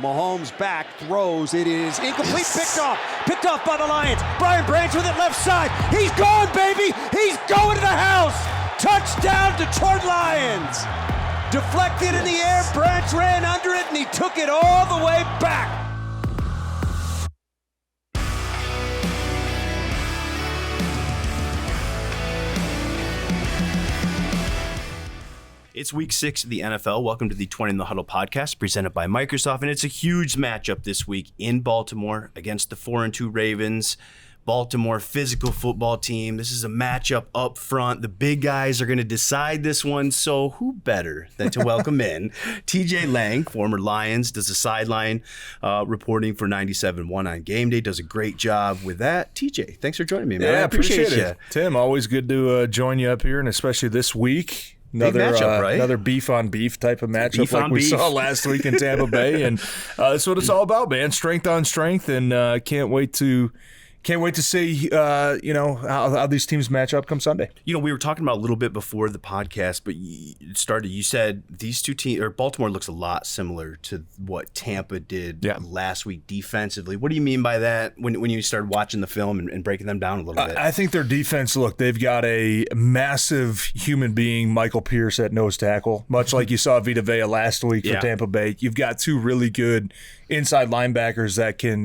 Mahomes back, throws. It is incomplete, picked off by the Lions. Brian Branch with it left side. He's gone, baby. He's going to the house. Touchdown, Detroit Lions. Deflected in the air, Branch ran under it, and he took it all the way back. It's week 6 of the NFL. Welcome to the 20 in the Huddle podcast presented by Microsoft. And it's a huge matchup this week in Baltimore against the 4-2 Ravens. Baltimore physical football team. This is a matchup up front. The big guys are going to decide this one. So who better than to welcome in TJ Lang, former Lions, does a sideline reporting for 97.1 on game day. Does a great job with that. TJ, thanks for joining me, man. Yeah, I appreciate you. Tim, always good to join you up here, and especially this week. Another matchup, right? Another beef on beef type of matchup like we saw last week in Tampa Bay, and that's what it's all about, man. Strength on strength, and can't wait to see how these teams match up come Sunday. You know, we were talking about a little bit before the podcast, but you said these two teams, or Baltimore looks a lot similar to what Tampa did last week defensively. What do you mean by that when you started watching the film and breaking them down a little bit? I think their defense, look, they've got a massive human being, Michael Pierce, at nose tackle, much like you saw Vita Vea last week for Tampa Bay. You've got two really good inside linebackers that can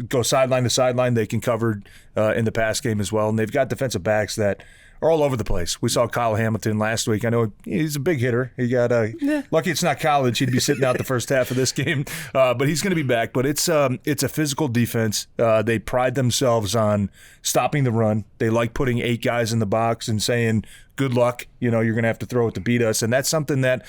go sideline to sideline. They can cover in the pass game as well. And they've got defensive backs that are all over the place. We saw Kyle Hamilton last week. I know he's a big hitter. He got lucky it's not college. He'd be sitting out the first half of this game. But he's going to be back. But it's a physical defense. They pride themselves on stopping the run. They like putting 8 guys in the box and saying, good luck, you're going to have to throw it to beat us. And that's something that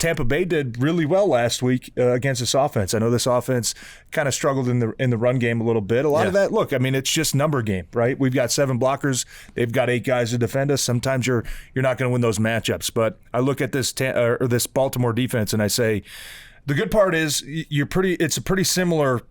Tampa Bay did really well last week against this offense. I know this offense kind of struggled in the run game a little bit. A lot of that, look, I mean, it's just number game, right? We've got 7 blockers. They've got 8 guys to defend us. Sometimes you're not going to win those matchups. But I look at this Baltimore defense and I say, the good part is it's a pretty similar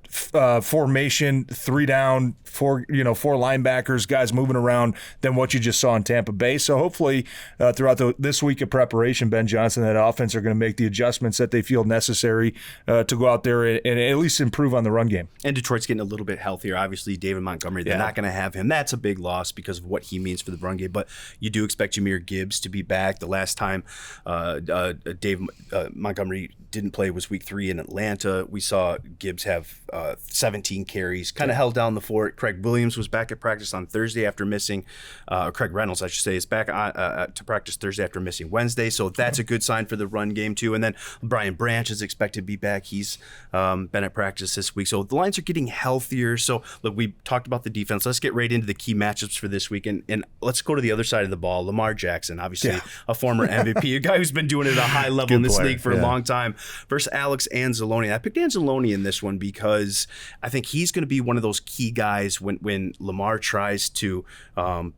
formation, 3 down, 4 linebackers, guys moving around than what you just saw in Tampa Bay. So hopefully throughout this week of preparation, Ben Johnson and that offense are going to make the adjustments that they feel necessary to go out there and at least improve on the run game. And Detroit's getting a little bit healthier. Obviously, David Montgomery, they're not going to have him. That's a big loss because of what he means for the run game. But you do expect Jahmyr Gibbs to be back. The last time Dave Montgomery didn't play was week 3 in Atlanta. We saw Gibbs have 17 carries, kind of held down the fort. Craig Williams was back at practice on Thursday after missing, or Craig Reynolds, I should say, is back to practice Thursday after missing Wednesday. So that's a good sign for the run game, too. And then Brian Branch is expected to be back. He's been at practice this week. So the Lions are getting healthier. So, look, we talked about the defense. Let's get right into the key matchups for this week. And let's go to the other side of the ball. Lamar Jackson, obviously a former MVP, a guy who's been doing it at a high level in this league for a long time, versus Alex Anzalone. I picked Anzalone in this one because I think he's going to be one of those key guys when Lamar tries to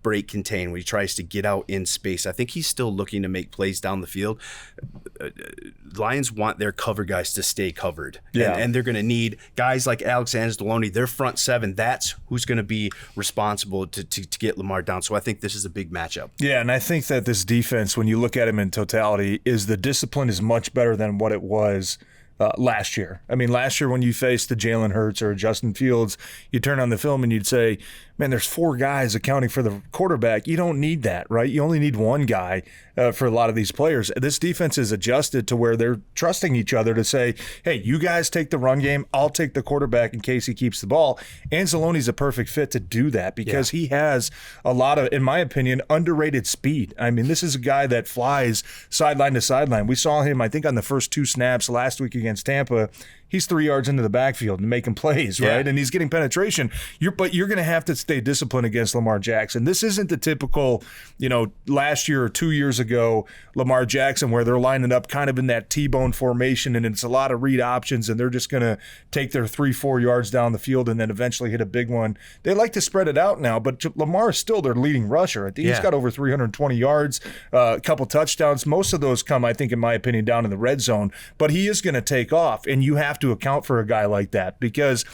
break contain, when he tries to get out in space. I think he's still looking to make plays down the field. Lions want their cover guys to stay covered. And they're going to need guys like Alex Anzalone, their front 7. That's who's going to be responsible to get Lamar down. So I think this is a big matchup. Yeah, and I think that this defense, when you look at him in totality, is the discipline is much better than what it was last year. I mean, last year when you faced the Jalen Hurts or Justin Fields, you turn on the film and you'd say, man, there's 4 guys accounting for the quarterback. You don't need that, right? You only need 1 guy for a lot of these players. This defense is adjusted to where they're trusting each other to say, hey, you guys take the run game. I'll take the quarterback in case he keeps the ball. Anzalone's a perfect fit to do that because he has a lot of, in my opinion, underrated speed. I mean, this is a guy that flies sideline to sideline. We saw him, I think, on the first 2 snaps last week against Tampa. He's 3 yards into the backfield and making plays, right? And he's getting penetration. But you're going to have to stay disciplined against Lamar Jackson. This isn't the typical, last year or 2 years ago Lamar Jackson where they're lining up kind of in that T-bone formation and it's a lot of read options and they're just going to take their 3-4 yards down the field and then eventually hit a big one. They like to spread it out now, but Lamar is still their leading rusher. I think he's got over 320 yards, a couple touchdowns. Most of those come, I think, in my opinion, down in the red zone. But he is going to take off, and you have to account for a guy like that because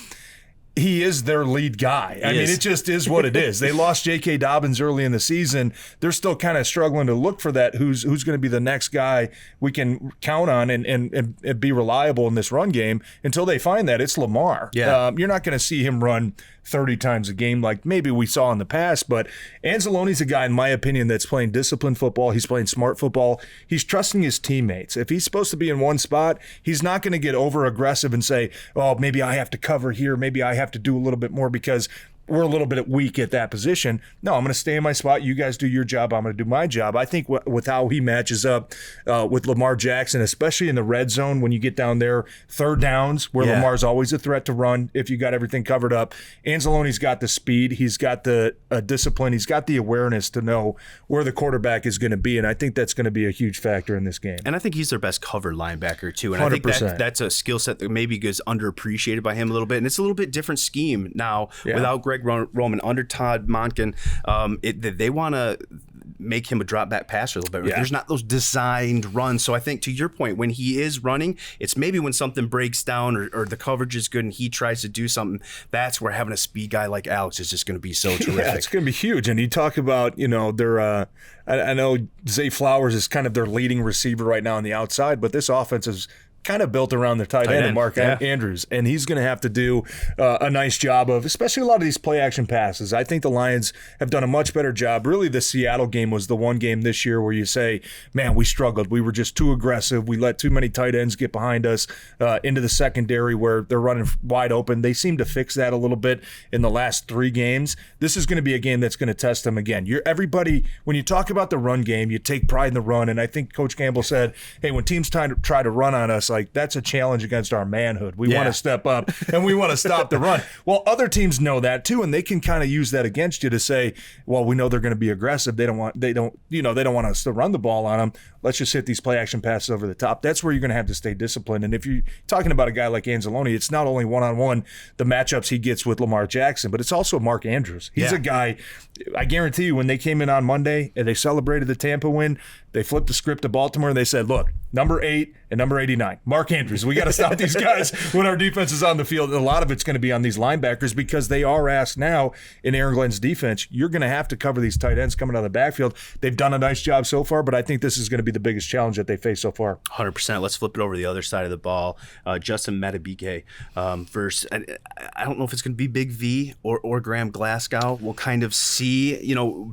he is their lead guy. I mean, it just is what it is. They lost J.K. Dobbins early in the season. They're still kind of struggling to look for that. Who's going to be the next guy we can count on and be reliable in this run game? Until they find that, it's Lamar. Yeah. You're not going to see him run 30 times a game like maybe we saw in the past, but Anzalone's a guy, in my opinion, that's playing disciplined football. He's playing smart football. He's trusting his teammates. If he's supposed to be in one spot, he's not going to get over aggressive and say, oh, maybe I have to cover here, maybe I have to do a little bit more because we're a little bit weak at that position. No, I'm going to stay in my spot. You guys do your job. I'm going to do my job. I think with how he matches up with Lamar Jackson, especially in the red zone when you get down there, third downs where Lamar's always a threat to run if you got everything covered up. Anzalone's got the speed. He's got the discipline. He's got the awareness to know where the quarterback is going to be, and I think that's going to be a huge factor in this game. And I think he's their best cover linebacker, too. And 100%. I think that's a skill set that maybe gets underappreciated by him a little bit. And it's a little bit different scheme now without Greg Roman, under Todd Monken. They want to make him a drop back passer a little bit. There's not those designed runs. So I think to your point, when he is running, it's maybe when something breaks down or the coverage is good and he tries to do something, that's where having a speed guy like Alex is just going to be so terrific. Yeah, it's going to be huge. And you talk about, their I know Zay Flowers is kind of their leading receiver right now on the outside, but this offense is kind of built around their tight end, Mark Andrews, and he's going to have to do a nice job of, especially a lot of these play action passes. I think the Lions have done a much better job. Really, the Seattle game was the one game this year where you say, man, we struggled. We were just too aggressive. We let too many tight ends get behind us into the secondary where they're running wide open. They seem to fix that a little bit in the last 3 games. This is going to be a game that's going to test them again. Everybody, when you talk about the run game, you take pride in the run, and I think Coach Campbell said, hey, when teams try to run on us, like that's a challenge against our manhood. We want to step up and we want to stop the run. Well, other teams know that too, and they can kind of use that against you to say, well, we know they're going to be aggressive. They don't want us to run the ball on them. Let's just hit these play action passes over the top. That's where you're going to have to stay disciplined. And if you're talking about a guy like Anzalone, it's not only one-on-one the matchups he gets with Lamar Jackson, but it's also Mark Andrews. He's a guy, I guarantee you, when they came in on Monday and they celebrated the Tampa win, they flipped the script to Baltimore and they said, look, number 8 and number 89, Mark Andrews. We got to stop these guys when our defense is on the field. And a lot of it's going to be on these linebackers because they are asked now in Aaron Glenn's defense, you're going to have to cover these tight ends coming out of the backfield. They've done a nice job so far, but I think this is going to be the biggest challenge that they face so far. 100%. Let's flip it over to the other side of the ball. Justin Madubuike versus, I don't know if it's going to be Big V or Graham Glasgow. We'll kind of see.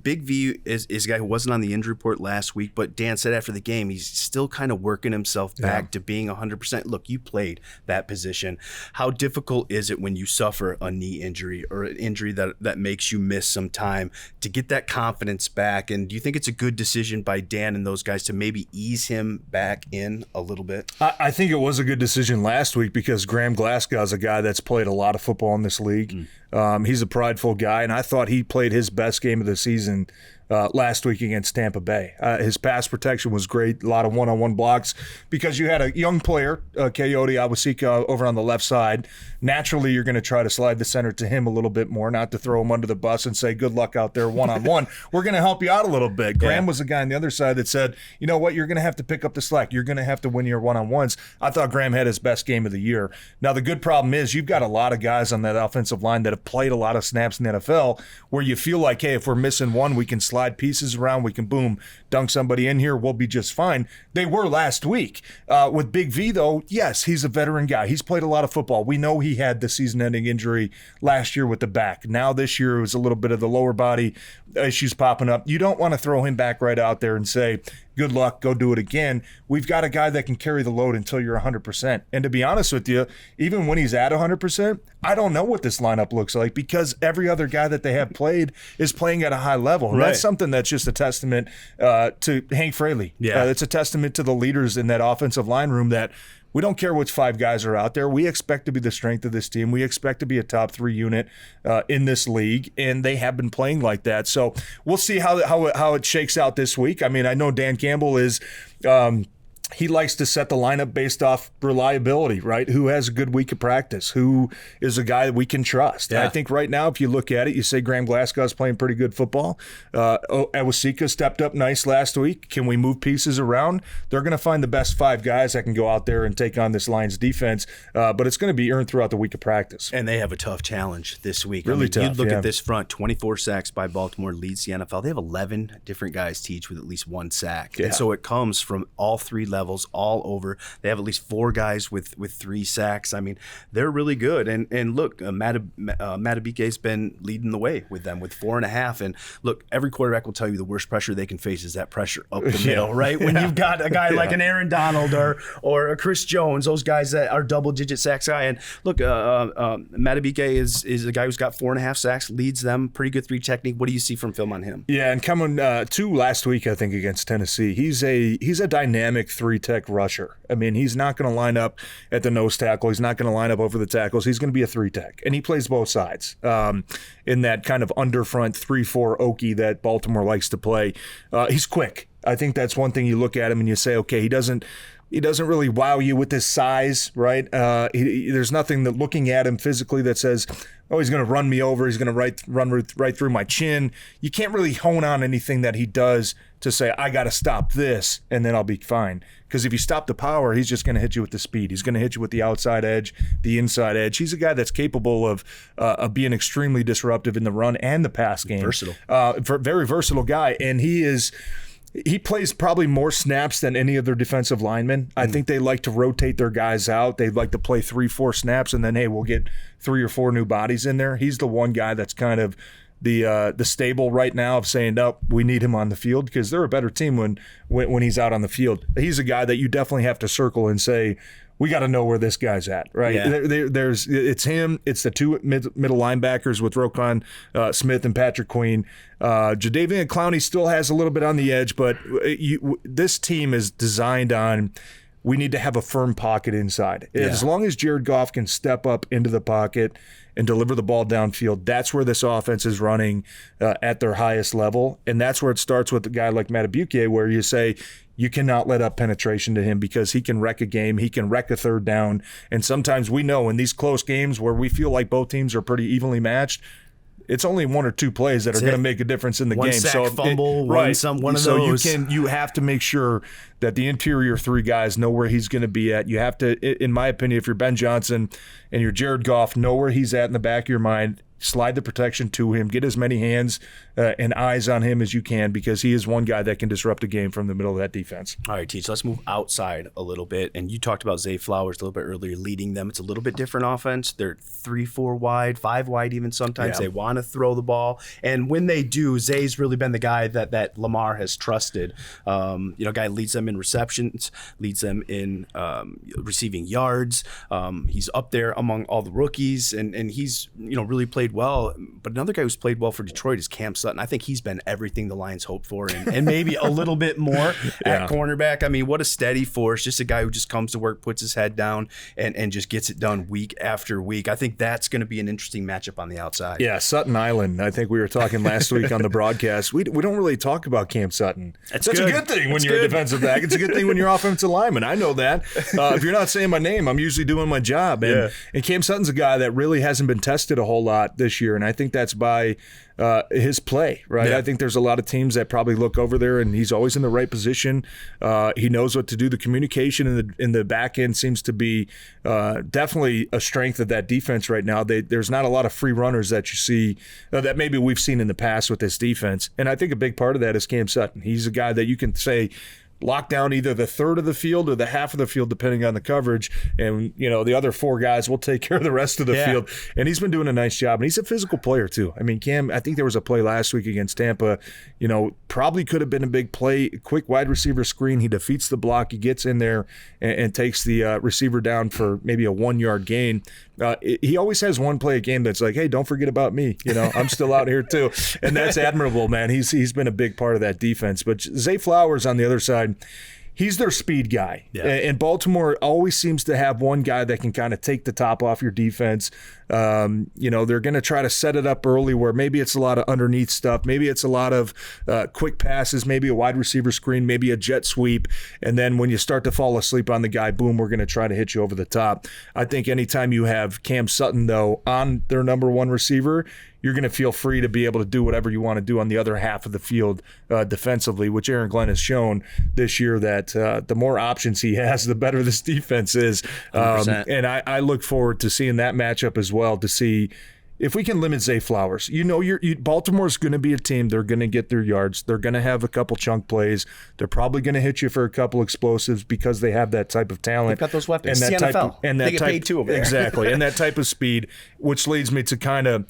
Big V is a guy who wasn't on the injury report last week, but Dan said after the game, he's still kind of working himself back to being 100%. Look, you played that position. How difficult is it when you suffer a knee injury or an injury that makes you miss some time to get that confidence back? And do you think it's a good decision by Dan and those guys to maybe ease him back in a little bit? I think it was a good decision last week because Graham Glasgow is a guy that's played a lot of football in this league. He's a prideful guy, and I thought he played his best game of the season last week against Tampa Bay. His pass protection was great, a lot of one-on-one blocks because you had a young player, Coyote Awasika, over on the left side. Naturally, you're going to try to slide the center to him a little bit more, not to throw him under the bus and say, good luck out there one-on-one. We're going to help you out a little bit. Graham was the guy on the other side that said, you know what, you're going to have to pick up the slack. You're going to have to win your one-on-ones. I thought Graham had his best game of the year. Now, the good problem is you've got a lot of guys on that offensive line that have played a lot of snaps in the NFL where you feel like, hey, if we're missing one, we can slide pieces around, we can boom, dunk somebody in here, we'll be just fine. They were last week. With Big V, though, yes, he's a veteran guy. He's played a lot of football. We know he had the season-ending injury last year with the back. Now this year it was a little bit of the lower body issues popping up. You don't want to throw him back right out there and say, good luck, go do it again. We've got a guy that can carry the load until you're 100%. And to be honest with you, even when he's at 100%, I don't know what this lineup looks like because every other guy that they have played is playing at a high level. And that's something that's just a testament to Hank Fraley. It's a testament to the leaders in that offensive line room that we don't care which 5 guys are out there. We expect to be the strength of this team. We expect to be a top 3 unit in this league, and they have been playing like that. So we'll see how it shakes out this week. I mean, I know Dan Campbell is he likes to set the lineup based off reliability, right? Who has a good week of practice? Who is a guy that we can trust? Yeah. I think right now, if you look at it, you say Graham Glasgow's playing pretty good football. Awosika stepped up nice last week. Can we move pieces around? They're going to find the best 5 guys that can go out there and take on this Lions defense, but it's going to be earned throughout the week of practice. And they have a tough challenge this week. Really tough. You look at this front, 24 sacks by Baltimore leads the NFL. They have 11 different guys teach with at least 1 sack. Yeah. And so it comes from all 3 levels, all over. They have at least 4 guys with 3 sacks. I mean, they're really good. And look, Matabike's been leading the way with them with 4.5. And look, every quarterback will tell you the worst pressure they can face is that pressure up the middle, right? When you've got a guy like an Aaron Donald or a Chris Jones, those guys that are double-digit sacks guy. And look, Matabike is a guy who's got 4.5 sacks, leads them, pretty good 3 technique. What do you see from film on him? Yeah, and coming 2 last week, I think, against Tennessee. He's a dynamic 3-tech rusher. I mean, he's not going to line up at the nose tackle. He's not going to line up over the tackles. He's going to be a 3-tech, and he plays both sides in that kind of underfront 3-4 Okie that Baltimore likes to play. He's quick. I think that's one thing you look at him and you say, okay, he doesn't really wow you with his size, right? There's nothing that looking at him physically that says, oh, he's going to run me over. He's going to run right through my chin. You can't really hone on anything that he does to say, I got to stop this, and then I'll be fine. Because if you stop the power, he's just going to hit you with the speed. He's going to hit you with the outside edge, the inside edge. He's a guy that's capable of being extremely disruptive in the run and the pass game. Versatile. Very versatile guy, and he plays probably more snaps than any other defensive lineman. I think they like to rotate their guys out. They like to play 3-4 snaps, and then, hey, we'll get 3 or 4 new bodies in there. He's the one guy that's kind of the stable right now of saying, no, we need him on the field because they're a better team when he's out on the field. He's a guy that you definitely have to circle and say, we got to know where this guy's at, right? Yeah. It's him. It's the 2 middle linebackers with Roquan Smith and Patrick Queen. Jadeveon Clowney still has a little bit on the edge, but this team is designed on we need to have a firm pocket inside. Yeah. As long as Jared Goff can step up into the pocket and deliver the ball downfield, that's where this offense is running at their highest level. And that's where it starts with a guy like Matabike, where you say you cannot let up penetration to him because he can wreck a game. He can wreck a 3rd down. And sometimes we know in these close games where we feel like both teams are pretty evenly matched, it's only 1 or 2 plays that are going to make a difference in the game. Sack, fumble, one of those. So you have to make sure that the interior 3 guys know where he's going to be at. You have to, in my opinion, if you're Ben Johnson and you're Jared Goff, know where he's at in the back of your mind. Slide the protection to him. Get as many hands and eyes on him as you can because he is one guy that can disrupt a game from the middle of that defense. All right, Teach, let's move outside a little bit. And you talked about Zay Flowers a little bit earlier, leading them. It's a little bit different offense. They're 3-4 wide, 5 wide even sometimes. Yeah. They want to throw the ball. And when they do, Zay's really been the guy that Lamar has trusted. Guy leads them in receptions, leads them in receiving yards. He's up there among all the rookies, and he's really played well. But another guy who's played well for Detroit is Cam Sutton. I think he's been everything the Lions hoped for and maybe a little bit more at cornerback. I mean, what a steady force. Just a guy who just comes to work, puts his head down, and just gets it done week after week. I think that's going to be an interesting matchup on the outside. Yeah, Sutton Island. I think we were talking last week on the broadcast. We don't really talk about Cam Sutton. That's a good thing when you're a defensive back. It's a good thing when you're offensive lineman. I know that. If you're not saying my name, I'm usually doing my job. And Cam Sutton's a guy that really hasn't been tested a whole lot this year, and I think that's by his play, right? Yeah. I think there's a lot of teams that probably look over there, and he's always in the right position. He knows what to do. The communication in the back end seems to be definitely a strength of that defense right now. There's not a lot of free runners that you see that maybe we've seen in the past with this defense, and I think a big part of that is Cam Sutton. He's a guy that you can say, lock down either the 1/3 of the field or the half of the field, depending on the coverage. And, the other 4 guys will take care of the rest of the field. And he's been doing a nice job. And he's a physical player, too. I mean, Cam, I think there was a play last week against Tampa, probably could have been a big play, quick wide receiver screen. He defeats the block. He gets in there and takes the receiver down for maybe a 1-yard gain. He always has one play a game that's like, hey, don't forget about me. I'm still out here, too. And that's admirable, man. He's been a big part of that defense. But Zay Flowers on the other side, he's their speed guy. Yeah. And Baltimore always seems to have one guy that can kind of take the top off your defense. They're going to try to set it up early where maybe it's a lot of underneath stuff. Maybe it's a lot of quick passes, maybe a wide receiver screen, maybe a jet sweep. And then when you start to fall asleep on the guy, boom, we're going to try to hit you over the top. I think anytime you have Cam Sutton, though, on their number one receiver, you're going to feel free to be able to do whatever you want to do on the other half of the field defensively, which Aaron Glenn has shown this year that the more options he has, the better this defense is. And I look forward to seeing that matchup as well, to see if we can limit Zay Flowers. Baltimore's going to be a team. They're going to get their yards. They're going to have a couple chunk plays. They're probably going to hit you for a couple explosives because they have that type of talent. They've got those weapons. And it's that the type NFL. They get paid too over there. Exactly. And that type of speed, which leads me to kind of,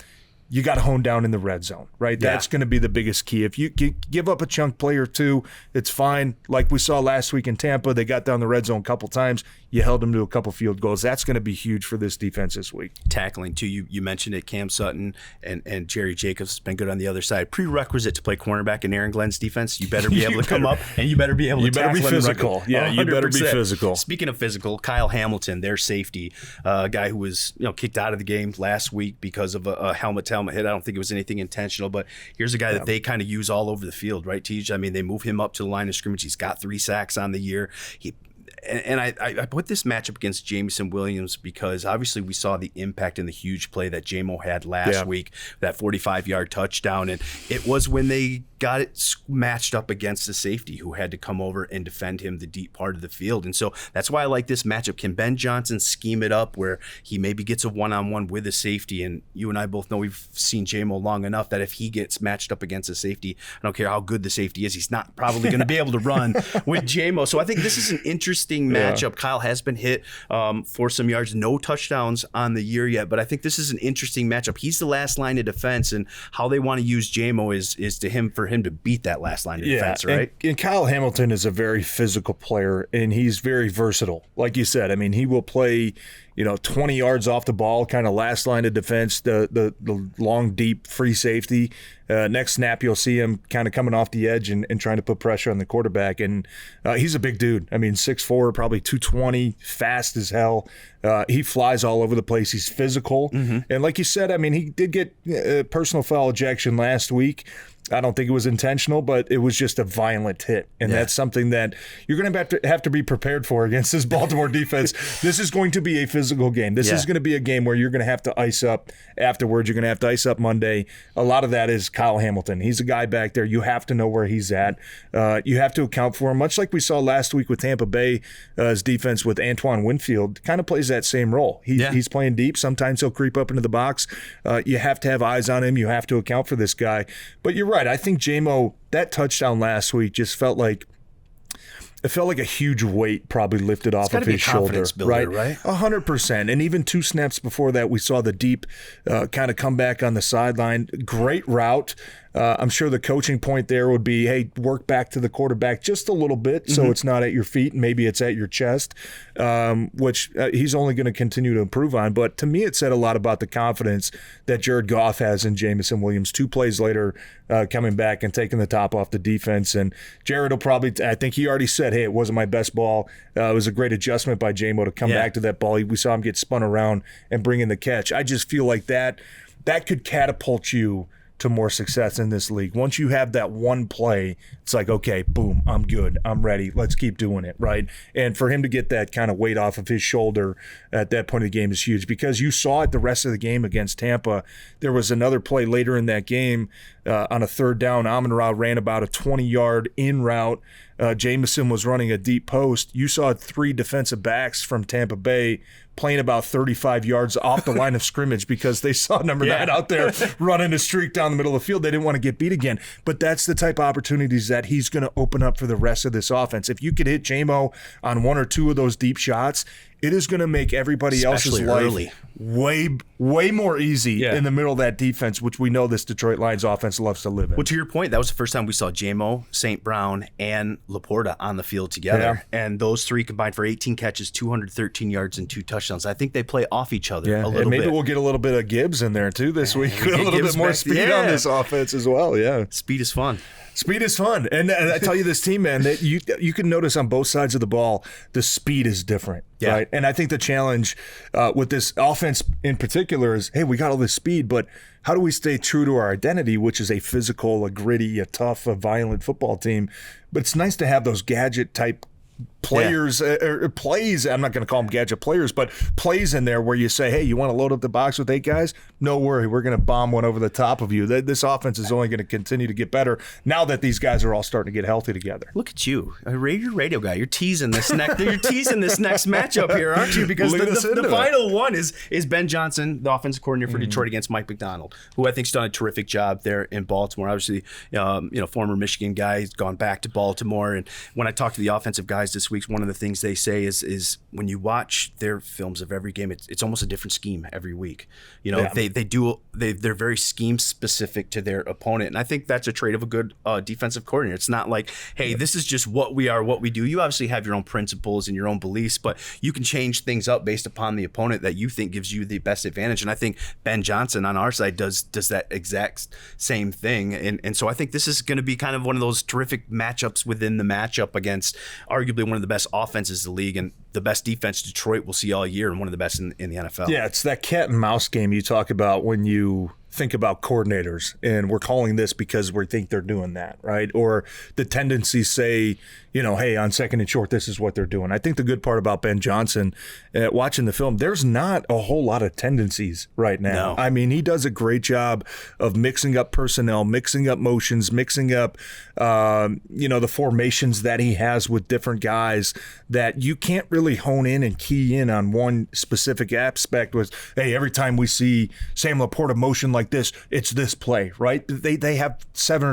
you got to hone down in the red zone, right? Yeah. That's going to be the biggest key. If you give up a chunk play or two, it's fine. Like we saw last week in Tampa, they got down the red zone a couple times. You held them to a couple field goals. That's going to be huge for this defense this week. Tackling, too. You mentioned it. Cam Sutton and Jerry Jacobs has been good on the other side. Prerequisite to play cornerback in Aaron Glenn's defense, you better be able to come up and you better be able to tackle. You better be physical. Yeah, you better be 100%. physical. Speaking of physical, Kyle Hamilton, their safety, a guy who was kicked out of the game last week because of a helmet-to-helmet hit. I don't think it was anything intentional, but here's a guy that they kind of use all over the field, right, Tej? I mean, they move him up to the line of scrimmage. He's got 3 sacks on the year. I put this matchup against Jameson Williams because obviously we saw the impact and the huge play that J-Mo had last week, that 45-yard touchdown. And it was when they got it matched up against the safety who had to come over and defend him the deep part of the field. And so that's why I like this matchup. Can Ben Johnson scheme it up where he maybe gets a one-on-one with a safety? And you and I both know we've seen J-Mo long enough that if he gets matched up against a safety, I don't care how good the safety is, he's not probably going to be able to run with J-Mo. So I think this is an interesting matchup. Kyle has been hit for some yards, no touchdowns on the year yet, but I think this is an interesting matchup. He's the last line of defense, and how they want to use J-Mo is for him to beat that last line of defense, right? And Kyle Hamilton is a very physical player, and he's very versatile. Like you said, I mean, he will play 20 yards off the ball, kind of last line of defense, the long, deep free safety. Next snap, you'll see him kind of coming off the edge and trying to put pressure on the quarterback. And he's a big dude. I mean, 6'4", probably 220, fast as hell. He flies all over the place. He's physical. Mm-hmm. And like you said, I mean, he did get a personal foul ejection last week. I don't think it was intentional, but it was just a violent hit. And that's something that you're going to have to be prepared for against this Baltimore defense. This is going to be a physical game. This is going to be a game where you're going to have to ice up afterwards. You're going to have to ice up Monday. A lot of that is Kyle Hamilton. He's a guy back there. You have to know where he's at. You have to account for him, much like we saw last week with Tampa Bay. His defense with Antoine Winfield kind of plays that same role. He's playing deep. Sometimes he'll creep up into the box. You have to have eyes on him. You have to account for this guy. But you're right. I think J-Mo, that touchdown last week just felt like a huge weight probably lifted off of his shoulder, builder, right? 100%. And even 2 snaps before that, we saw the deep kind of come back on the sideline. Great route. I'm sure the coaching point there would be, hey, work back to the quarterback just a little bit so it's not at your feet and maybe it's at your chest, which he's only going to continue to improve on. But to me, it said a lot about the confidence that Jared Goff has in Jameson Williams. 2 plays later, coming back and taking the top off the defense. And Jared will probably, I think he already said, hey, it wasn't my best ball. It was a great adjustment by J-Mo to come back to that ball. We saw him get spun around and bring in the catch. I just feel like that could catapult you to more success in this league. Once you have that one play, it's like, okay, boom, I'm good. I'm ready. Let's keep doing it, right? And for him to get that kind of weight off of his shoulder at that point of the game is huge because you saw it the rest of the game against Tampa. There was another play later in that game on a 3rd down. Amon-Ra ran about a 20-yard in route. Jameson was running a deep post. You saw 3 defensive backs from Tampa Bay playing about 35 yards off the line of scrimmage because they saw number 9 out there running a streak down the middle of the field. They didn't want to get beat again. But that's the type of opportunities that he's going to open up for the rest of this offense. If you could hit J-Mo on 1 or 2 of those deep shots, it is going to make everybody else's life way more easy in the middle of that defense, which we know this Detroit Lions offense loves to live in. Well, to your point, that was the first time we saw J-Mo, St. Brown, and Laporta on the field together. Yeah. And those three combined for 18 catches, 213 yards, and 2 touchdowns. I think they play off each other a little bit. Maybe we'll get a little bit of Gibbs in there, too, this week. A little bit more speed on this offense as well, Speed is fun. Speed is fun. And I tell you, this team, man, that you can notice on both sides of the ball, the speed is different, right? And I think the challenge with this offense in particular is, hey, we got all this speed, but how do we stay true to our identity, which is a physical, a gritty, a tough, a violent football team? But it's nice to have those gadget-type players or plays. I'm not going to call them gadget players, but plays in there where you say, hey, you want to load up the box with 8 guys? No worry, we're going to bomb one over the top of you. This offense is only going to continue to get better now that these guys are all starting to get healthy together. Look at you, a radio guy. You're teasing this next. You're teasing this next matchup here, aren't you? Because the final one is Ben Johnson, the offensive coordinator for Detroit, against Mike McDonald, who I think's done a terrific job there in Baltimore. Obviously, former Michigan guy, he's gone back to Baltimore. And when I talk to the offensive guys this week, one of the things they say is when you watch their films of every game, it's almost a different scheme every week. They're very scheme specific to their opponent, and I think that's a trait of a good defensive coordinator. It's not like, hey, this is just what we are, what we do. You obviously have your own principles and your own beliefs, but you can change things up based upon the opponent that you think gives you the best advantage. And I think Ben Johnson on our side does that exact same thing. And so I think this is going to be kind of one of those terrific matchups within the matchup against arguably one of the best offenses in the league and the best defense Detroit will see all year and one of the best in the NFL. Yeah, it's that cat and mouse game you talk about when you think about coordinators, and we're calling this because we think they're doing that, right? Or the tendencies say, hey, on second and short, this is what they're doing. I think the good part about Ben Johnson, watching the film, there's not a whole lot of tendencies right now. No. I mean, he does a great job of mixing up personnel, mixing up motions, mixing up, the formations that he has with different guys that you can't really hone in and key in on one specific aspect with, hey, every time we see Sam Laporta motion like this, it's this play, right? They have 7 or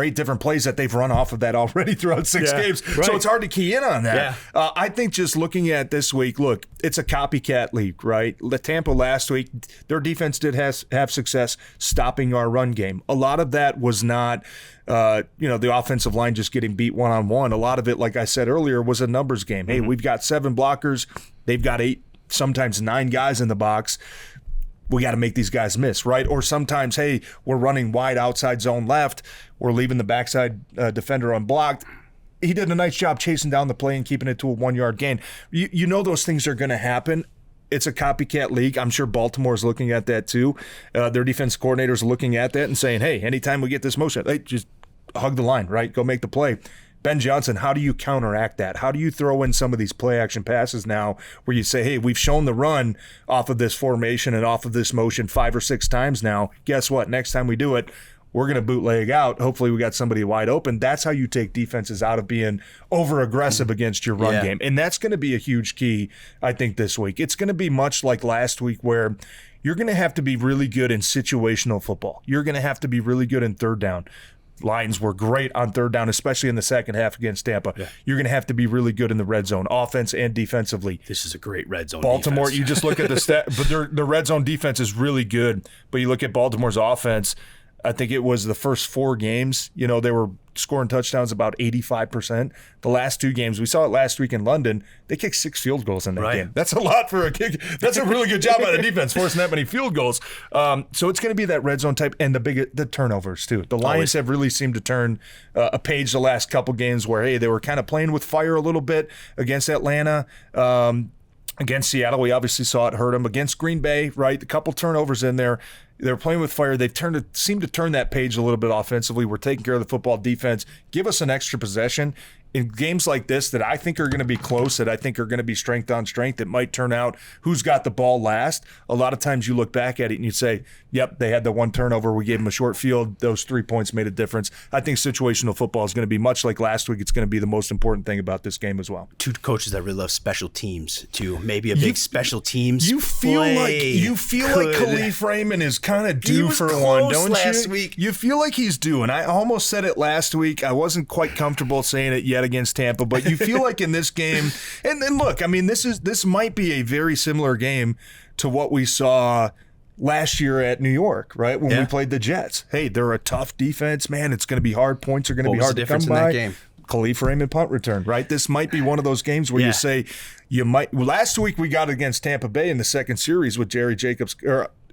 8 different plays that they've run off of that already throughout 6 games. Right. So it's hard to key in on that. Yeah. I think just looking at this week, look, it's a copycat league, right? Tampa last week, their defense did have success stopping our run game. A lot of that was not the offensive line just getting beat one-on-one. A lot of it, like I said earlier, was a numbers game. Hey, we've got 7 blockers. They've got 8, sometimes 9 guys in the box. We got to make these guys miss, right? Or sometimes, hey, we're running wide outside zone left. We're leaving the backside defender unblocked. He did a nice job chasing down the play and keeping it to a 1-yard gain. You know those things are going to happen. It's a copycat league. I'm sure Baltimore's looking at that too. Their defense coordinators are looking at that and saying, hey, anytime we get this motion, hey, just hug the line, right? Go make the play. Ben Johnson, how do you counteract that? How do you throw in some of these play action passes now where you say, hey, we've shown the run off of this formation and off of this motion 5 or 6 times now. Guess what? Next time we do it, we're going to bootleg out. Hopefully we got somebody wide open. That's how you take defenses out of being over-aggressive against your run game. And that's going to be a huge key, I think, this week. It's going to be much like last week where you're going to have to be really good in situational football. You're going to have to be really good in third down. Lions were great on third down, especially in the second half against Tampa. Yeah. You're going to have to be really good in the red zone, offense and defensively. This is a great red zone Baltimore, defense. You just look at the stat, but their red zone defense is really good. But you look at Baltimore's offense, I think it was the first 4 games, they were scoring touchdowns about 85%. The last 2 games, we saw it last week in London, they kicked 6 field goals in that game. That's a lot for a kick. That's a really good job by the defense, forcing that many field goals. So it's going to be that red zone type and the turnovers too. The Lions have really seemed to turn a page the last couple games where, hey, they were kind of playing with fire a little bit against Atlanta. Against Seattle, we obviously saw it hurt them. Against Green Bay, right? A couple turnovers in there. They're playing with fire. They've seemed to turn that page a little bit offensively. We're taking care of the football defense. Give us an extra possession. In games like this that I think are going to be close, that I think are going to be strength on strength, it might turn out who's got the ball last. A lot of times you look back at it and you say, yep, they had the 1 turnover. We gave them a short field. Those 3 points made a difference. I think situational football is going to be much like last week. It's going to be the most important thing about this game as well. 2 coaches that really love special teams too. Maybe a big special teams You feel like Khalif Raymond is kind of due for one, don't you? Week. You feel like he's due, and I almost said it last week. I wasn't quite comfortable saying it yet against Tampa, but you feel like in this game, and then look, I mean, this might be a very similar game to what we saw last year at New York, right? When we played the Jets. Hey, they're a tough defense, man. It's going to be hard. Points are going to be hard to come by. That game? Khalif Raymond punt return, right? This might be one of those games where you say you might. Last week we got against Tampa Bay in the second series with Jerry Jacobs.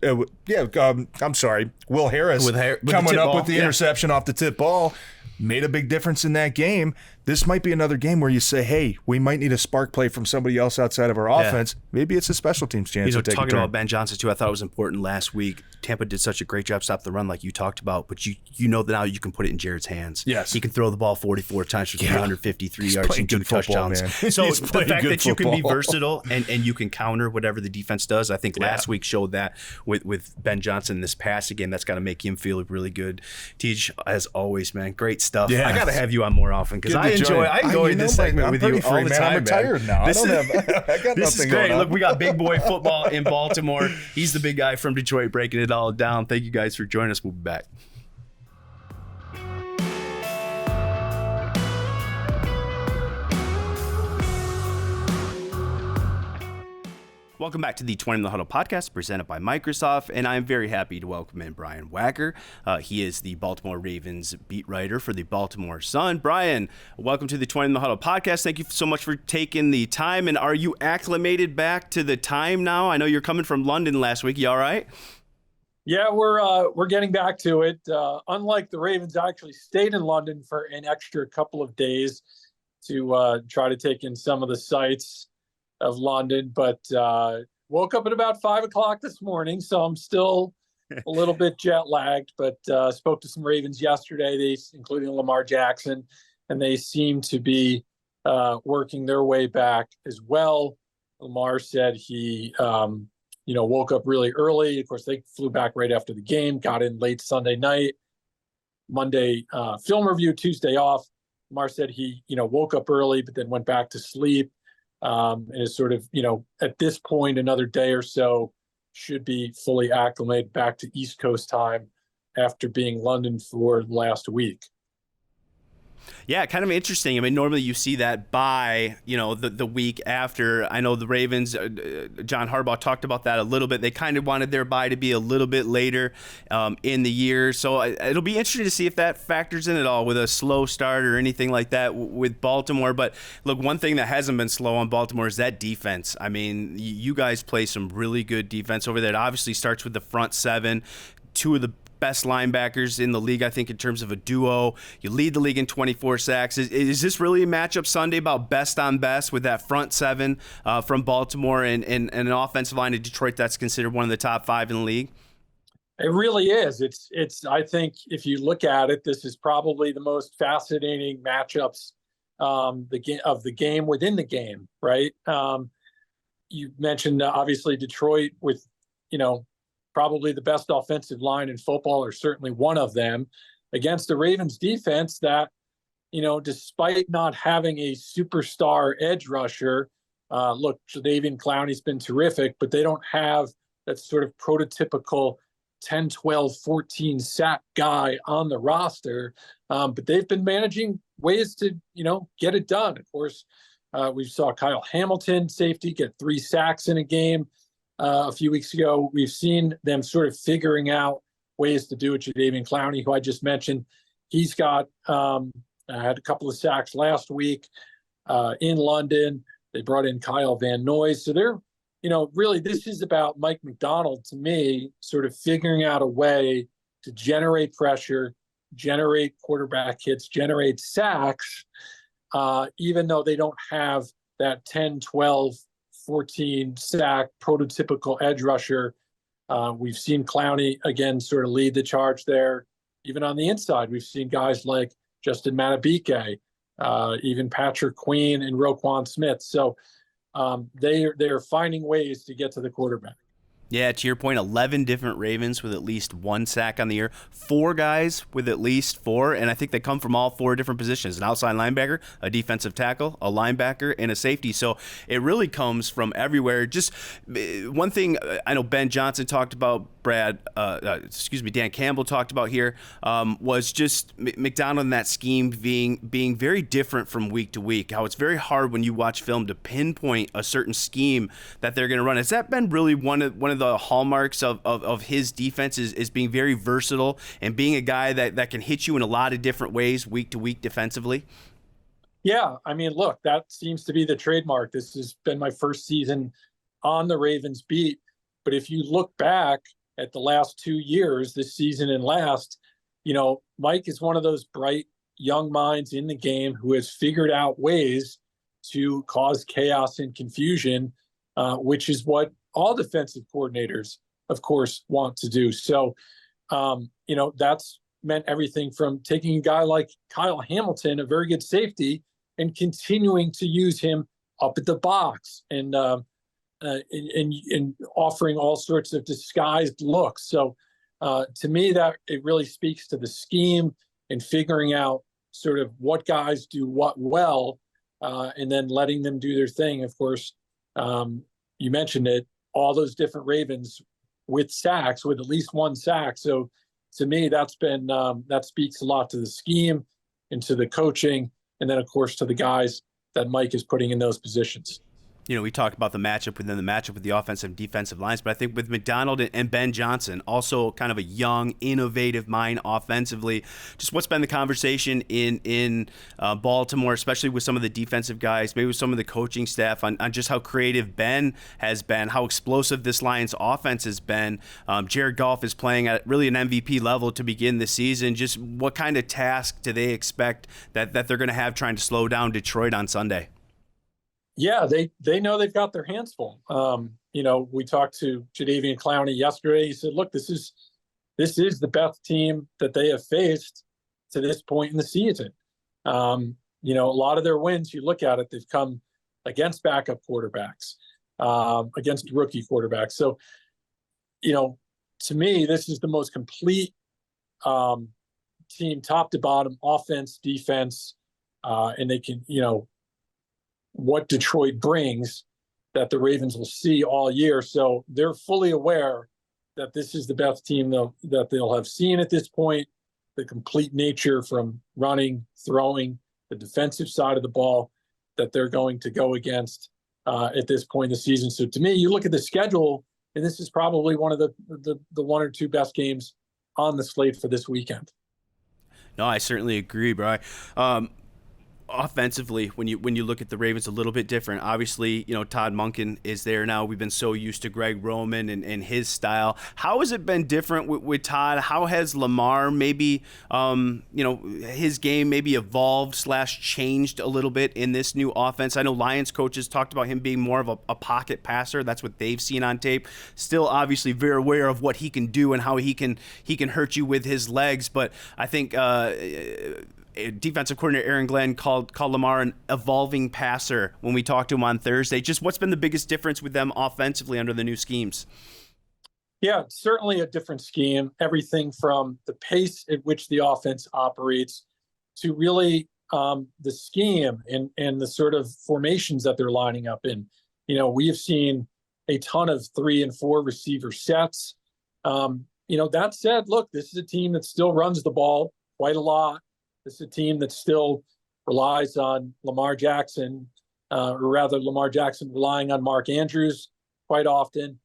I'm sorry, Will Harris coming up with the interception off the tip ball. Made a big difference in that game. This might be another game where you say, hey, we might need a spark play from somebody else outside of our offense. Maybe it's a special teams chance to take talking about Ben Johnson, too, I thought it was important last week. Tampa did such a great job stopping the run like you talked about, but you know that now you can put it in Jared's hands. Yes. He can throw the ball 44 times for 353 yards and 2 touchdowns. So the fact that you can be versatile and you can counter whatever the defense does, I think last week showed that with Ben Johnson in this passing game. That's got to make him feel really good. Tej, as always, man, great stuff. I got to have you on more often because I enjoy this segment with you all the time. I'm retired now. I got this is great. Look, we got big boy football in Baltimore. He's the big guy from Detroit breaking it all down. Thank you guys for joining us. We'll be back. Welcome back to the 20 in the Huddle podcast presented by Microsoft, and I'm very happy to welcome in Brian Wacker. He is the Baltimore Ravens beat writer for the Baltimore Sun. Brian, welcome to the 20 in the Huddle podcast. Thank you so much for taking the time, and are you acclimated back to the time now? I know you're coming from London last week. You all right? Yeah, we're getting back to it. Unlike the Ravens, I actually stayed in London for an extra couple of days to try to take in some of the sights of London, but woke up at about 5 o'clock this morning, so I'm still a little bit jet lagged, but spoke to some Ravens yesterday, including Lamar Jackson, and they seem to be working their way back as well. Lamar said he woke up really early. Of course, they flew back right after the game, got in late Sunday night, Monday film review, Tuesday off. Lamar said he woke up early, but then went back to sleep. And is sort of, at this point, another day or so should be fully acclimated back to East Coast time after being London for last week. Yeah, kind of interesting. I mean, normally you see that by, the week after. I know the Ravens, John Harbaugh talked about that a little bit. They kind of wanted their bye to be a little bit later in the year. So it'll be interesting to see if that factors in at all with a slow start or anything like that with Baltimore. But look, one thing that hasn't been slow on Baltimore is that defense. I mean, you guys play some really good defense over there. It obviously starts with the front seven, two of the best linebackers in the league, I think, in terms of a duo. You lead the league in 24 sacks. Is this really a matchup Sunday about best on best with that front seven from Baltimore and an offensive line of Detroit that's considered one of the top 5 in the league? It really is. It's. I think if you look at it, this is probably the most fascinating matchups of the game within the game, right? You mentioned obviously Detroit with, probably the best offensive line in football, or certainly one of them, against the Ravens defense that, despite not having a superstar edge rusher, look, Jadeveon Clowney's been terrific, but they don't have that sort of prototypical 10, 12, 14 sack guy on the roster. But they've been managing ways to, get it done. Of course, we saw Kyle Hamilton, safety, get 3 sacks in a game. A few weeks ago, we've seen them sort of figuring out ways to do it. Jadeveon Clowney, who I just mentioned, he's got had a couple of sacks last week in London. They brought in Kyle Van Noy. So they're, really this is about Mike McDonald, to me, sort of figuring out a way to generate pressure, generate quarterback hits, generate sacks, even though they don't have that 10, 12, 14 sack prototypical edge rusher. We've seen Clowney again sort of lead the charge there. Even on the inside, we've seen guys like Justin Matabike, even Patrick Queen and Roquan Smith. So they're finding ways to get to the quarterback. Yeah, to your point, 11 different Ravens with at least 1 sack on the year, 4 guys with at least 4, and I think they come from all 4 different positions: an outside linebacker, a defensive tackle, a linebacker, and a safety. So it really comes from everywhere. Just one thing I know Ben Johnson talked about, Dan Campbell talked about here, was just McDonald in that scheme being very different from week to week. How it's very hard when you watch film to pinpoint a certain scheme that they're going to run. Has that been really one of the hallmarks of his defense is being very versatile and being a guy that can hit you in a lot of different ways week to week defensively? Yeah, I mean, look, that seems to be the trademark. This has been my first season on the Ravens beat. But if you look back at the last 2 years, this season and last, Mike is one of those bright young minds in the game who has figured out ways to cause chaos and confusion, which is what all defensive coordinators, of course, want to do. So, that's meant everything from taking a guy like Kyle Hamilton, a very good safety, and continuing to use him up at the box and offering all sorts of disguised looks. So to me, that it really speaks to the scheme and figuring out sort of what guys do what well, and then letting them do their thing. Of course, you mentioned it, all those different Ravens with sacks, with at least one sack. So to me, that speaks a lot to the scheme and to the coaching, and then, of course, to the guys that Mike is putting in those positions. We talked about the matchup within the matchup with the offensive and defensive lines, but I think with McDonald and Ben Johnson, also kind of a young, innovative mind offensively, just what's been the conversation in Baltimore, especially with some of the defensive guys, maybe with some of the coaching staff on just how creative Ben has been, how explosive this Lions offense has been. Jared Goff is playing at really an MVP level to begin the season. Just what kind of task do they expect that they're going to have trying to slow down Detroit on Sunday? Yeah, they know they've got their hands full. We talked to Jadeveon Clowney yesterday. He said, look, this is the best team that they have faced to this point in the season. A lot of their wins, you look at it, they've come against backup quarterbacks, against rookie quarterbacks. So, to me, this is the most complete team, top to bottom, offense, defense, and they can, what Detroit brings that the Ravens will see all year. So they're fully aware that this is the best team that they'll have seen at this point, the complete nature from running, throwing, the defensive side of the ball that they're going to go against at this point in the season. So to me, you look at the schedule, and this is probably one of the one or two best games on the slate for this weekend. No, I certainly agree, bro. Offensively, when you look at the Ravens, a little bit different. Obviously, Todd Monken is there now. We've been so used to Greg Roman and his style. How has it been different with Todd? How has Lamar maybe, his game maybe evolved / changed a little bit in this new offense? I know Lions coaches talked about him being more of a pocket passer. That's what they've seen on tape. Still, obviously, very aware of what he can do and how he can hurt you with his legs. But I think defensive coordinator Aaron Glenn called Lamar an evolving passer when we talked to him on Thursday. Just what's been the biggest difference with them offensively under the new schemes? Yeah, certainly a different scheme. Everything from the pace at which the offense operates to really the scheme and the sort of formations that they're lining up in. We have seen a ton of 3 and 4 receiver sets. That said, look, this is a team that still runs the ball quite a lot. This is a team that still relies on Lamar Jackson, or rather Lamar Jackson relying on Mark Andrews quite often.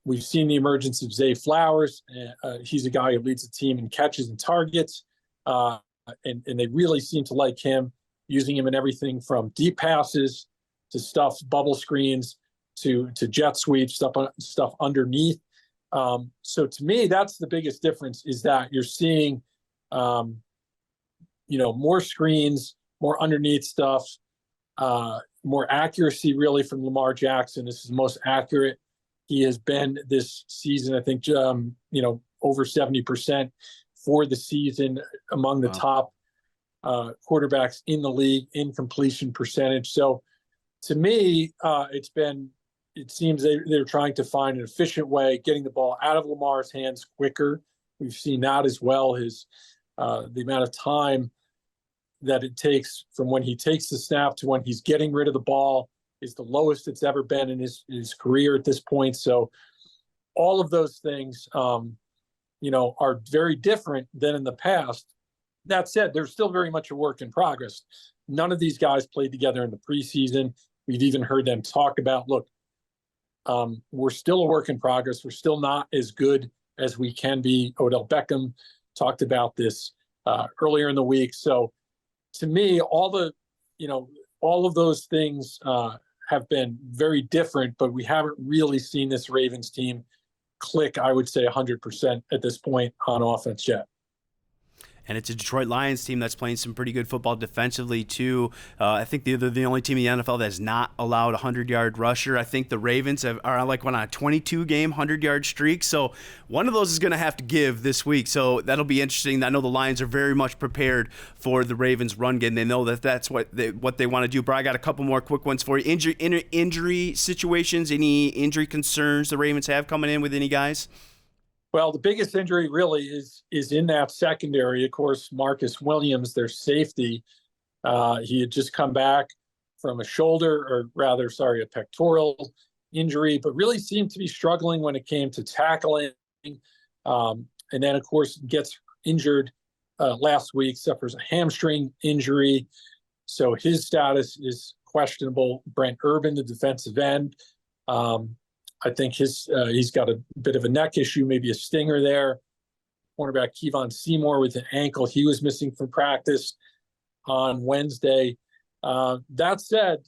We've seen the emergence of Zay Flowers. He's a guy who leads the team in catches and targets, and they really seem to like him, using him in everything from deep passes to bubble screens to jet sweeps, stuff underneath. So to me, that's the biggest difference, is that you're seeing more screens, more underneath stuff, more accuracy really from Lamar Jackson. This is the most accurate he has been this season. I think, over 70% for the season, among the top quarterbacks in the league in completion percentage. So to me, it seems they're trying to find an efficient way, getting the ball out of Lamar's hands quicker. We've seen that as well. The amount of time that it takes from when he takes the snap to when he's getting rid of the ball is the lowest it's ever been in his career at this point. So all of those things, are very different than in the past. That said, they're still very much a work in progress. None of these guys played together in the preseason. We've even heard them talk about, look, we're still a work in progress. We're still not as good as we can be. Odell Beckham talked about this earlier in the week. So to me, all of those things have been very different, but we haven't really seen this Ravens team click, I would say 100% at this point on offense yet. And it's a Detroit Lions team that's playing some pretty good football defensively, too. I think they're the only team in the NFL that has not allowed a 100-yard rusher. I think the Ravens are on a 22-game 100-yard streak. So one of those is going to have to give this week. So that'll be interesting. I know the Lions are very much prepared for the Ravens' run game. They know that that's what they want to do. But I got a couple more quick ones for you. Injury situations, any injury concerns the Ravens have coming in with any guys? Well, the biggest injury really is in that secondary. Of course, Marcus Williams, their safety, he had just come back from a pectoral injury, but really seemed to be struggling when it came to tackling. And then, of course, gets injured last week, suffers a hamstring injury. So his status is questionable. Brent Urban, the defensive end, I think he's got a bit of a neck issue, maybe a stinger there. Cornerback Kevon Seymour with an ankle. He was missing from practice on Wednesday. That said,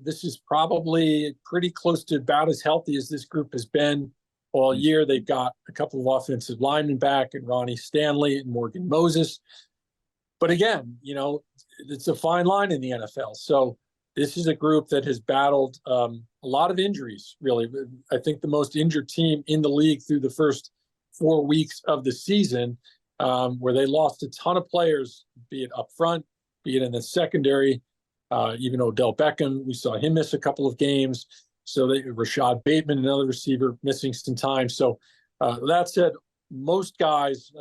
this is probably pretty close to about as healthy as this group has been all year. They've got a couple of offensive linemen back, and Ronnie Stanley and Morgan Moses. But again, it's a fine line in the NFL. So this is a group that has battled a lot of injuries, really. I think the most injured team in the league through the first 4 weeks of the season, where they lost a ton of players, be it up front, be it in the secondary. Even Odell Beckham, we saw him miss a couple of games. So Rashad Bateman, another receiver, missing some time. So that said, most guys,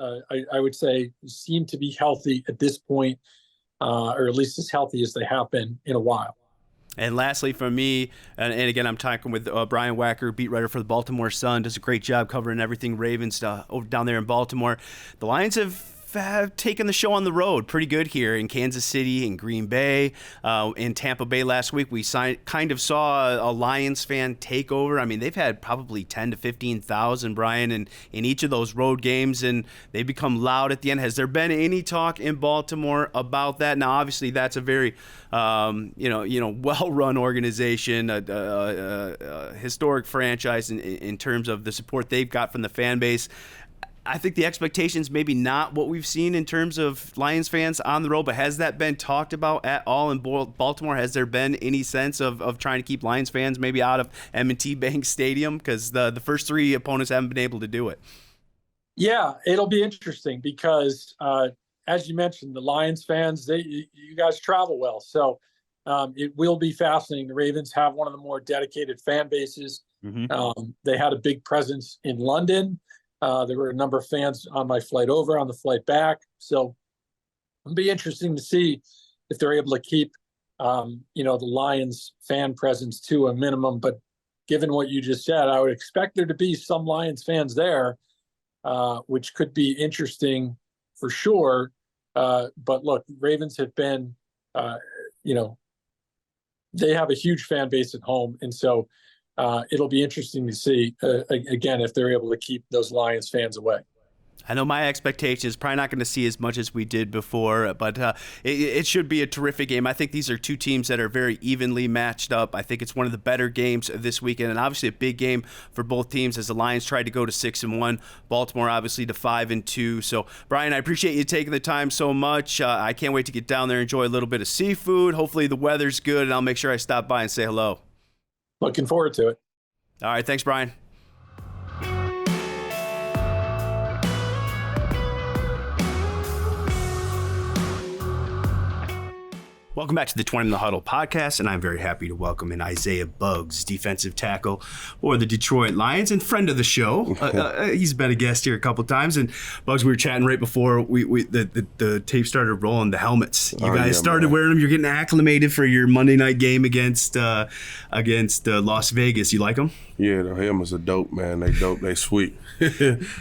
I would say, seem to be healthy at this point, or at least as healthy as they have been in a while. And lastly, from me, and again, I'm talking with Brian Wacker, beat writer for the Baltimore Sun, does a great job covering everything Ravens over down there in Baltimore. The Lions have taken the show on the road pretty good here in Kansas City, in Green Bay, in Tampa Bay last week. We kind of saw a Lions fan take over. I mean, they've had probably 10 to 15,000, Brian, in each of those road games, and they become loud at the end. Has there been any talk in Baltimore about that? Now, obviously, that's a very well-run organization, a historic franchise in terms of the support they've got from the fan base. I think the expectations maybe not what we've seen in terms of Lions fans on the road, but has that been talked about at all in Baltimore? Has there been any sense of trying to keep Lions fans maybe out of M&T Bank Stadium? Because the first three opponents haven't been able to do it. Yeah, it'll be interesting because, as you mentioned, the Lions fans, you guys travel well. So it will be fascinating. The Ravens have one of the more dedicated fan bases. Mm-hmm. They had a big presence in London. There were a number of fans on my flight over, on the flight back. So it'll be interesting to see if they're able to keep, the Lions fan presence to a minimum. But given what you just said, I would expect there to be some Lions fans there, which could be interesting for sure. But look, Ravens have been, they have a huge fan base at home. And so it'll be interesting to see, again, if they're able to keep those Lions fans away. I know my expectation is probably not going to see as much as we did before, but it should be a terrific game. I think these are two teams that are very evenly matched up. I think it's one of the better games this weekend, and obviously a big game for both teams as the Lions tried to go to 6-1, Baltimore obviously to 5-2. So, Brian, I appreciate you taking the time so much. I can't wait to get down there and enjoy a little bit of seafood. Hopefully the weather's good, and I'll make sure I stop by and say hello. Looking forward to it. All right, thanks, Brian. Welcome Welcome back to the Twentyman the Huddle podcast, and I'm very happy to welcome in Isaiah Buggs, defensive tackle for the Detroit Lions and friend of the show. He's been a guest here a couple times, and Buggs, we were chatting right before the tape started rolling. The helmets, you guys started wearing them. You're getting acclimated for your Monday night game against Las Vegas. You like them? Yeah, the helmets are dope, man. They dope. They sweet.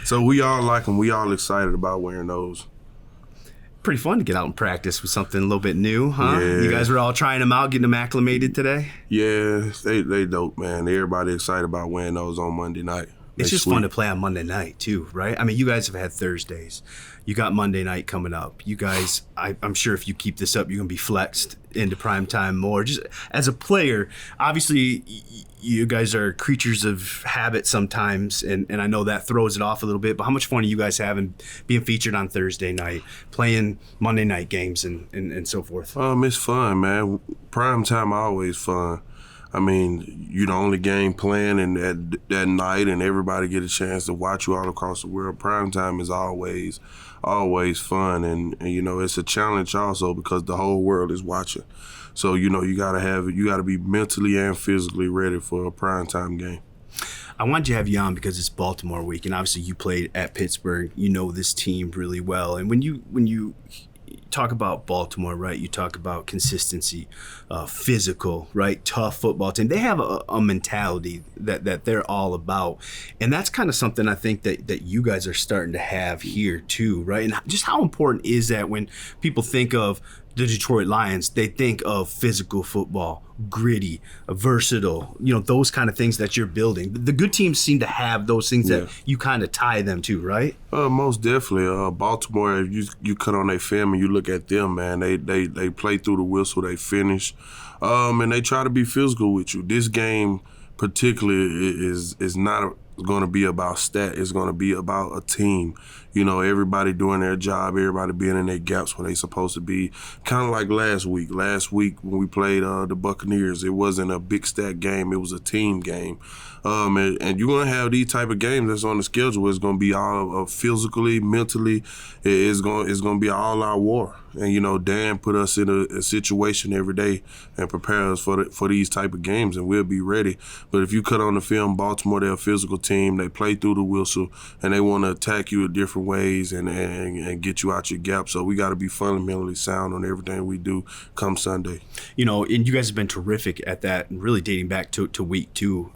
So we all like them. We all excited about wearing those. Pretty fun to get out and practice with something a little bit new, huh? Yeah. You guys were all trying them out, getting them acclimated today? Yeah, they dope, man. Everybody excited about wearing those on Monday night. It's just fun to play on Monday night, too, right? I mean, you guys have had Thursdays. You got Monday night coming up. You guys, I'm sure if you keep this up, you're going to be flexed into prime time more. Just as a player, obviously, you guys are creatures of habit sometimes, and I know that throws it off a little bit, but how much fun are you guys having being featured on Thursday night, playing Monday night games and so forth? It's fun, man. Prime time always fun. I mean, you're the only game playing and that night, and everybody get a chance to watch you all across the world. Prime time is always fun, and you know, it's a challenge also because the whole world is watching. So, you know, you gotta be mentally and physically ready for a prime time game. I wanted to have you on because it's Baltimore week, and obviously you played at Pittsburgh. You know this team really well, and when you talk about Baltimore, right? You talk about consistency, physical, right? Tough football team. They have a mentality that they're all about, and that's kind of something I think that you guys are starting to have here too, right? And just how important is that when people think of the Detroit Lions, they think of physical football, gritty, versatile, you know, those kind of things that you're building. The good teams seem to have those things that you kind of tie them to, right? Most definitely. Baltimore, if you cut on their film and you look at them, man, they play through the whistle, they finish, and they try to be physical with you. This game particularly is not going to be about stat. It's going to be about a team. You know, everybody doing their job, everybody being in their gaps where they supposed to be. Kind of like last week. Last week when we played the Buccaneers, it wasn't a big stat game. It was a team game. And you're going to have these type of games that's on the schedule. It's going to be all physically, mentally. It's going to be all out war. And, you know, Dan put us in a situation every day and prepare us for these type of games, and we'll be ready. But if you cut on the film, Baltimore, they're a physical team. They play through the whistle, and they want to attack you in different ways and get you out your gap. So we got to be fundamentally sound on everything we do come Sunday. You know, and you guys have been terrific at that, and really dating back to week 2,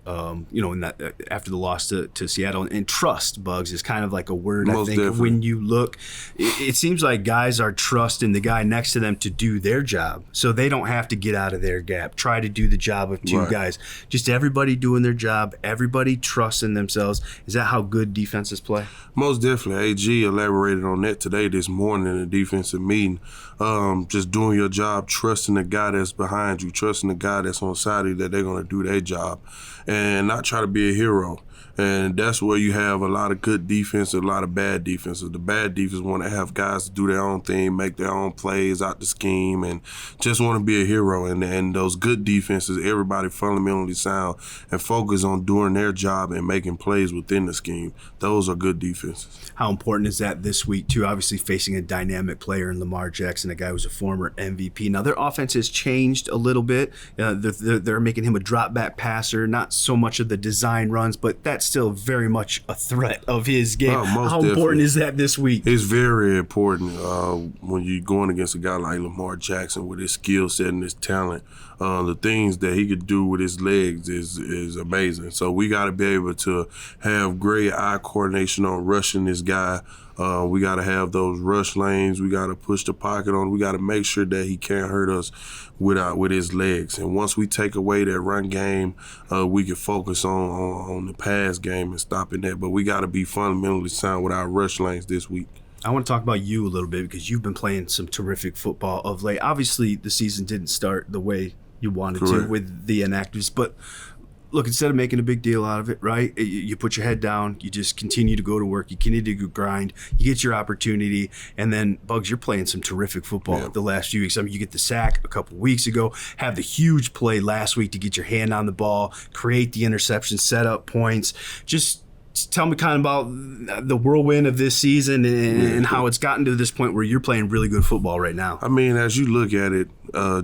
you know, in that after the loss to Seattle. And trust, Buggs, is kind of like a word. Most I think definitely. When you look, it seems like guys are trusting the guy next to them to do their job, so they don't have to get out of their gap, try to do the job of two guys. Just everybody doing their job, everybody trusting themselves. Is that how good defenses play? Most definitely. AG elaborated on that today, this morning in the defensive meeting. Just doing your job, trusting the guy that's behind you, trusting the guy that's on the side of you that they're going to do their job, and not try to be a hero. And that's where you have a lot of good defense and a lot of bad defenses. The bad defense want to have guys to do their own thing, make their own plays out the scheme, and just want to be a hero. And those good defenses, everybody fundamentally sound and focus on doing their job and making plays within the scheme. Those are good defenses. How important is that this week, too? Obviously facing a dynamic player in Lamar Jackson, a guy who's a former MVP. Now, their offense has changed a little bit. They're making him a drop-back passer, not so much of the design runs, but that's still very much a threat of his game. How important is that this week? It's very important when you're going against a guy like Lamar Jackson with his skill set and his talent. The things that he could do with his legs is amazing. So we got to be able to have great eye coordination on rushing this guy. We got to have those rush lanes. We got to push the pocket on. We got to make sure that he can't hurt us with his legs. And once we take away that run game, we can focus on the pass game and stopping that. But we got to be fundamentally sound with our rush lanes this week. I want to talk about you a little bit because you've been playing some terrific football of late. Obviously, the season didn't start the way you wanted to with the inactives, but look, instead of making a big deal out of it, right, you put your head down, you just continue to go to work, you continue to grind, you get your opportunity, and then, Buggs, you're playing some terrific football the last few weeks. I mean, you get the sack a couple weeks ago, have the huge play last week to get your hand on the ball, create the interception, set up points. Just tell me kind of about the whirlwind of this season and how it's gotten to this point where you're playing really good football right now. I mean, as you look at it,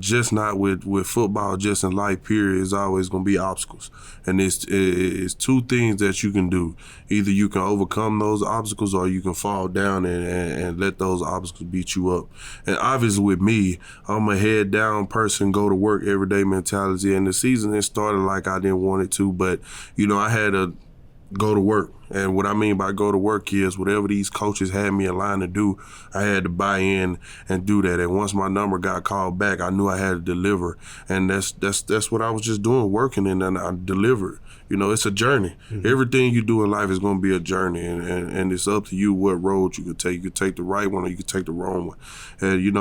just not with football, just in life, period, is always going to be obstacles. And it's two things that you can do. Either you can overcome those obstacles or you can fall down and let those obstacles beat you up. And obviously with me, I'm a head down person, go to work every day mentality. And the season, it started like I didn't want it to, but, I had to go to work. And what I mean by go to work is whatever these coaches had me in line to do, I had to buy in and do that. And once my number got called back, I knew I had to deliver. And that's what I was just doing, working, and then I delivered. It's a journey. Mm-hmm. Everything you do in life is going to be a journey, and it's up to you what road you could take. You could take the right one or you could take the wrong one. And,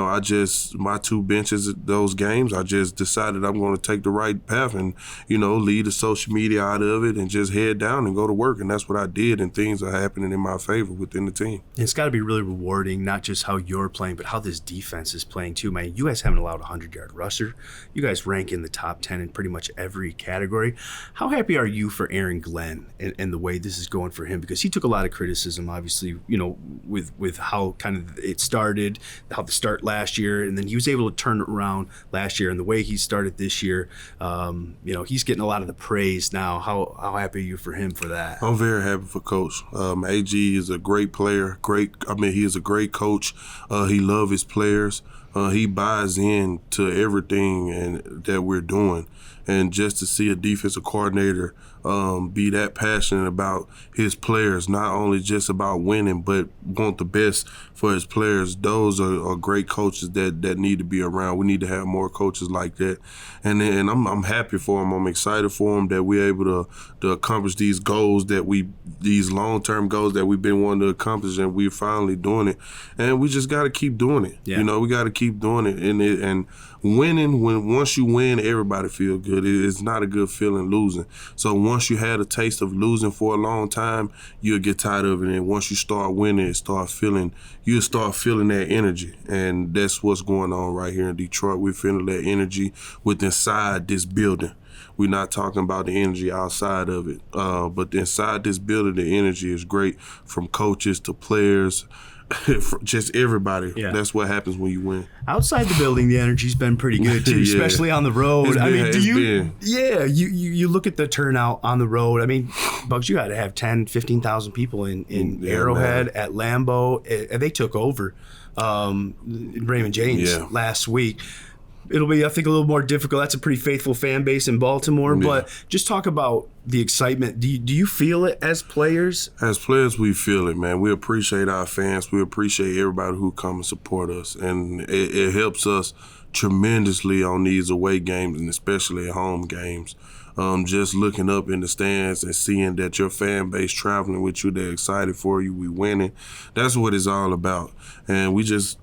my 2 benches at those games, I just decided I'm going to take the right path and, leave the social media out of it and just head down and go to work. And that's what I did, and things are happening in my favor within the team. It's got to be really rewarding, not just how you're playing, but how this defense is playing too, man. You guys haven't allowed a 100-yard rusher. You guys rank in the top 10 in pretty much every category. How happy are you for Aaron Glenn and the way this is going for him? Because he took a lot of criticism, obviously, with how kind of it started, how the start last year, and then he was able to turn it around last year, and the way he started this year, he's getting a lot of the praise now. How happy are you for him for that? I'm very happy for Coach. AG is a great player. He is a great coach. He loves his players. He buys in to everything that we're doing. And just to see a defensive coordinator be that passionate about his players, not only just about winning, but want the best for his players, those are great coaches that need to be around. We need to have more coaches like that. And I'm happy for him. I'm excited for him that we're able to accomplish these goals these long-term goals that we've been wanting to accomplish, and we're finally doing it. And we just got to keep doing it. Yeah. We got to keep doing it. And winning, once you win, everybody feel good. It's not a good feeling losing. So once you had a taste of losing for a long time, you'll get tired of it. And once you start winning, you'll start feeling that energy. And that's what's going on right here in Detroit. We're feeling that energy inside this building. We're not talking about the energy outside of it. But inside this building, the energy is great, from coaches to players, just everybody. Yeah. That's what happens when you win. Outside the building, the energy's been pretty good too, yeah. Especially on the road. You look at the turnout on the road. I mean, Bugs, you got to have 10, 15,000 people in Arrowhead, man. At Lambeau. They took over Raymond James last week. It'll be, I think, a little more difficult. That's a pretty faithful fan base in Baltimore. Yeah. But just talk about the excitement. Do you feel it as players? As players, we feel it, man. We appreciate our fans. We appreciate everybody who come and support us. And it helps us tremendously on these away games, and especially at home games. Just looking up in the stands and seeing that your fan base traveling with you, they're excited for you, we winning. That's what it's all about. And we just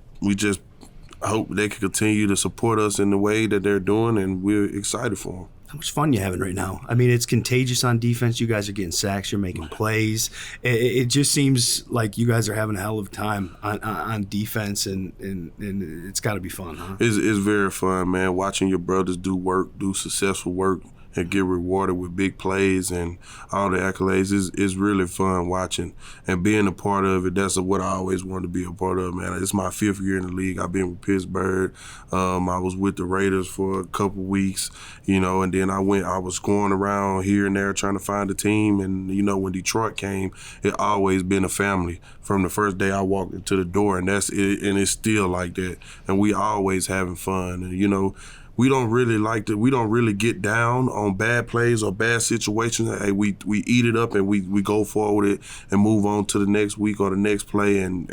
I hope they can continue to support us in the way that they're doing, and we're excited for them. How much fun you having right now? I mean, it's contagious on defense. You guys are getting sacks. You're making plays. It just seems like you guys are having a hell of a time on defense, and it's got to be fun, huh? It's very fun, man, watching your brothers do successful work, and get rewarded with big plays and all the accolades. Is really fun watching and being a part of it. That's what I always wanted to be a part of, man. It's my 5th year in the league. I've been with Pittsburgh. I was with the Raiders for a couple weeks, and then I was going around here and there trying to find a team. And, when Detroit came, it always been a family from the first day I walked into the door, and that's it, and it's still like that. And we always having fun. And, we don't really get down on bad plays or bad situations. Hey, we eat it up and we go forward with it and move on to the next week or the next play. And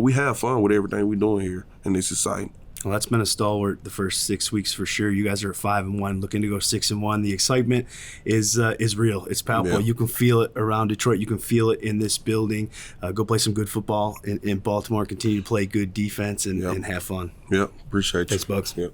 we have fun with everything we're doing here, and it's exciting. Well, that's been a stalwart the first 6 weeks for sure. You guys are at 5-1, looking to go 6-1. The excitement is real. It's palpable. Yeah. You can feel it around Detroit. You can feel it in this building. Go play some good football in Baltimore. Continue to play good defense and have fun. Yep, appreciate you. Thanks, Bugs. Yep.